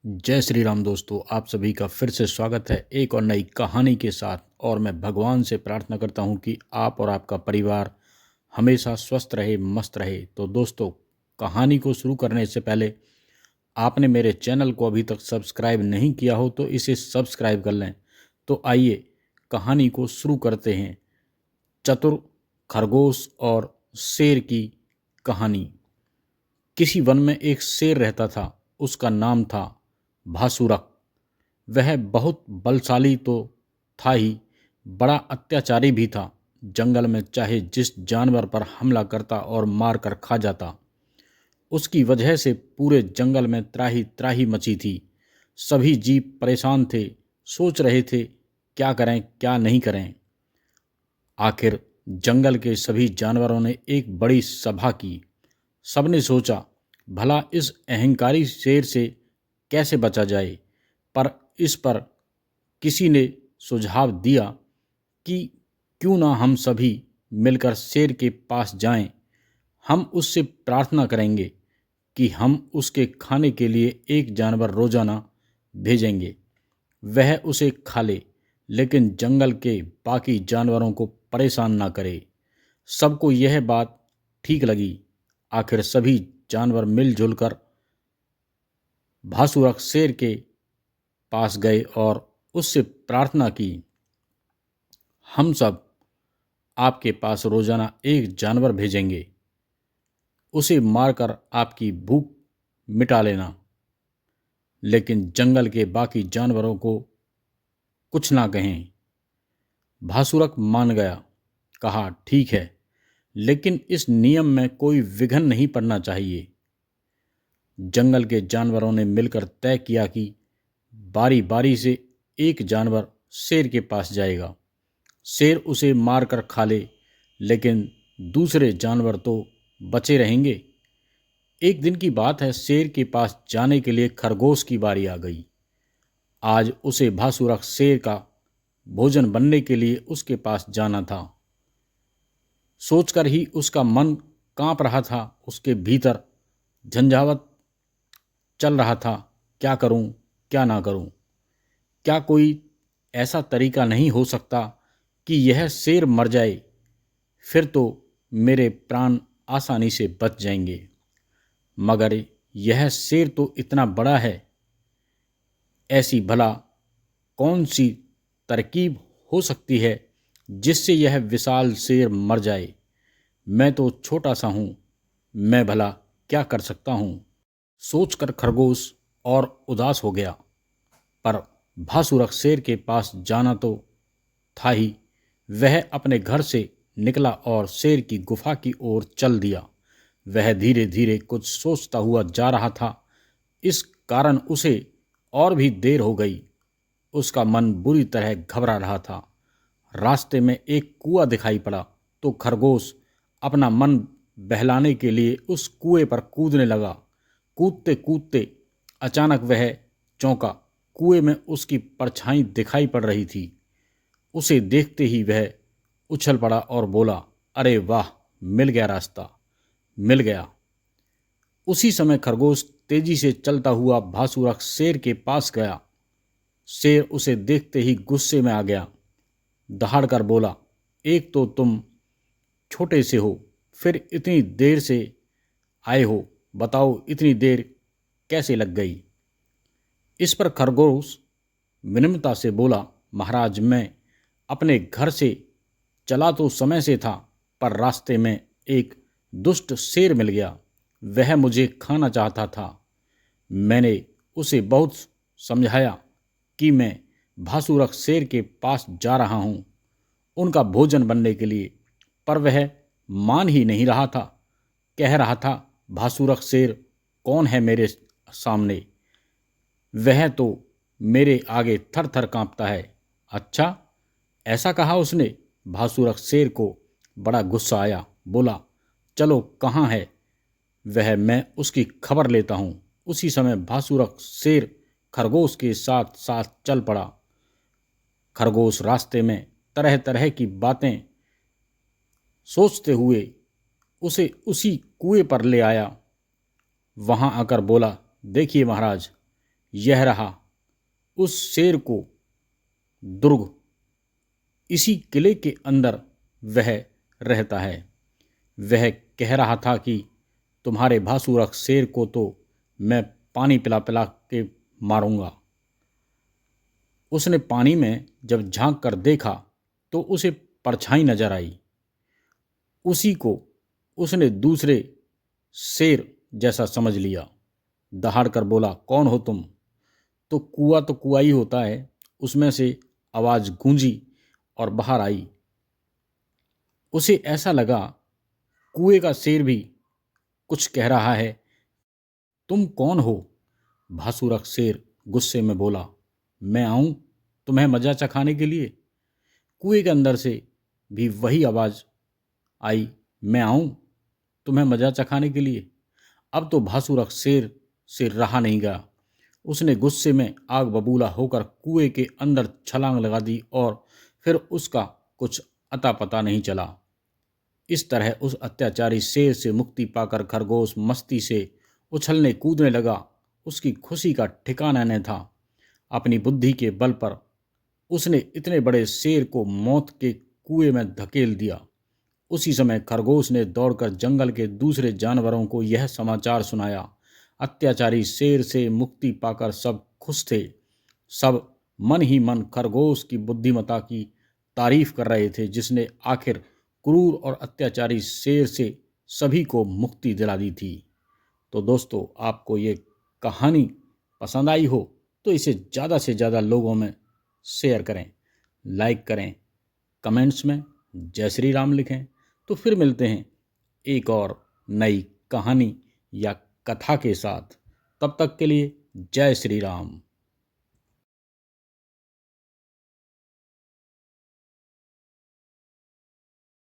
जय श्री राम दोस्तों, आप सभी का फिर से स्वागत है एक और नई कहानी के साथ। और मैं भगवान से प्रार्थना करता हूं कि आप और आपका परिवार हमेशा स्वस्थ रहे, मस्त रहे। तो दोस्तों, कहानी को शुरू करने से पहले आपने मेरे चैनल को अभी तक सब्सक्राइब नहीं किया हो तो इसे सब्सक्राइब कर लें। तो आइए कहानी को शुरू करते हैं। चतुर खरगोश और शेर की कहानी। किसी वन में एक शेर रहता था। उसका नाम था भासुरक। वह बहुत बलशाली तो था ही, बड़ा अत्याचारी भी था। जंगल में चाहे जिस जानवर पर हमला करता और मार कर खा जाता। उसकी वजह से पूरे जंगल में त्राही त्राही मची थी। सभी जीव परेशान थे, सोच रहे थे क्या करें क्या नहीं करें। आखिर जंगल के सभी जानवरों ने एक बड़ी सभा की। सबने सोचा भला इस अहंकारी शेर से कैसे बचा जाए। पर इस पर किसी ने सुझाव दिया कि क्यों ना हम सभी मिलकर शेर के पास जाएं। हम उससे प्रार्थना करेंगे कि हम उसके खाने के लिए एक जानवर रोजाना भेजेंगे। वह उसे खा ले, लेकिन जंगल के बाकी जानवरों को परेशान ना करे। सबको यह बात ठीक लगी। आखिर सभी जानवर मिलजुल कर भासुरक शेर के पास गए और उससे प्रार्थना की। हम सब आपके पास रोजाना एक जानवर भेजेंगे। उसे मारकर आपकी भूख मिटा लेना, लेकिन जंगल के बाकी जानवरों को कुछ ना कहें। भासुरक मान गया। कहा ठीक है, लेकिन इस नियम में कोई विघ्न नहीं पड़ना चाहिए। जंगल के जानवरों ने मिलकर तय किया कि बारी बारी से एक जानवर शेर के पास जाएगा। शेर उसे मारकर खा ले, लेकिन दूसरे जानवर तो बचे रहेंगे। एक दिन की बात है, शेर के पास जाने के लिए खरगोश की बारी आ गई। आज उसे भासुरक शेर का भोजन बनने के लिए उसके पास जाना था। सोचकर ही उसका मन कांप रहा था। उसके भीतर झंझावत चल रहा था। क्या करूं, क्या ना करूं। क्या कोई ऐसा तरीका नहीं हो सकता कि यह शेर मर जाए, फिर तो मेरे प्राण आसानी से बच जाएंगे। मगर यह शेर तो इतना बड़ा है, ऐसी भला कौन सी तरकीब हो सकती है जिससे यह विशाल शेर मर जाए। मैं तो छोटा सा हूं, मैं भला क्या कर सकता हूं। सोचकर खरगोश और उदास हो गया। पर भासुरक शेर के पास जाना तो था ही। वह अपने घर से निकला और शेर की गुफा की ओर चल दिया। वह धीरे धीरे कुछ सोचता हुआ जा रहा था। इस कारण उसे और भी देर हो गई। उसका मन बुरी तरह घबरा रहा था। रास्ते में एक कुआं दिखाई पड़ा तो खरगोश अपना मन बहलाने के लिए उस कुएं पर कूदने लगा। कूदते कूदते अचानक वह चौंका। कुएं में उसकी परछाई दिखाई पड़ रही थी। उसे देखते ही वह उछल पड़ा और बोला, अरे वाह, मिल गया रास्ता, मिल गया। उसी समय खरगोश तेजी से चलता हुआ भासुरक शेर के पास गया। शेर उसे देखते ही गुस्से में आ गया। दहाड़ कर बोला, एक तो तुम छोटे से हो, फिर इतनी देर से आए हो, बताओ इतनी देर कैसे लग गई। इस पर खरगोश विनम्रता से बोला, महाराज, मैं अपने घर से चला तो समय से था, पर रास्ते में एक दुष्ट शेर मिल गया। वह मुझे खाना चाहता था। मैंने उसे बहुत समझाया कि मैं भासुरक शेर के पास जा रहा हूं उनका भोजन बनने के लिए, पर वह मान ही नहीं रहा था। कह रहा था, भासुरक शेर कौन है मेरे सामने, वह तो मेरे आगे थर थर कांपता है। अच्छा, ऐसा कहा उसने। भासुरक शेर को बड़ा गुस्सा आया। बोला, चलो कहाँ है वह, मैं उसकी खबर लेता हूँ। उसी समय भासुरक शेर खरगोश के साथ साथ चल पड़ा। खरगोश रास्ते में तरह तरह की बातें सोचते हुए उसे उसी कुएं पर ले आया। वहां आकर बोला, देखिए महाराज, यह रहा उस शेर को दुर्ग, इसी किले के अंदर वह रहता है। वह कह रहा था कि तुम्हारे भासुरख शेर को तो मैं पानी पिला पिला के मारूंगा। उसने पानी में जब झांक कर देखा तो उसे परछाई नजर आई। उसी को उसने दूसरे शेर जैसा समझ लिया। दहाड़ कर बोला, कौन हो तुम? तो कुआ ही होता है। उसमें से आवाज गूंजी और बाहर आई। उसे ऐसा लगा कुएं का शेर भी कुछ कह रहा है। तुम कौन हो? भासुरख शेर गुस्से में बोला, मैं आऊं तुम्हें मजा चखाने के लिए। कुएं के अंदर से भी वही आवाज आई, मैं आऊं तुम्हें मजा चखाने के लिए। अब तो भासुरख शेर से रहा नहीं गया। उसने गुस्से में आग बबूला होकर कुएं के अंदर छलांग लगा दी और फिर उसका कुछ अता पता नहीं चला। इस तरह उस अत्याचारी शेर से मुक्ति पाकर खरगोश मस्ती से उछलने कूदने लगा। उसकी खुशी का ठिकाना न था। अपनी बुद्धि के बल पर उसने इतने बड़े शेर को मौत के कुएं में धकेल दिया। उसी समय खरगोश ने दौड़कर जंगल के दूसरे जानवरों को यह समाचार सुनाया। अत्याचारी शेर से मुक्ति पाकर सब खुश थे। सब मन ही मन खरगोश की बुद्धिमत्ता की तारीफ कर रहे थे, जिसने आखिर क्रूर और अत्याचारी शेर से सभी को मुक्ति दिला दी थी। तो दोस्तों, आपको ये कहानी पसंद आई हो तो इसे ज़्यादा से ज़्यादा लोगों में शेयर करें, लाइक करें, कमेंट्स में जय श्री राम लिखें। तो फिर मिलते हैं एक और नई कहानी या कथा के साथ। तब तक के लिए जय श्री राम।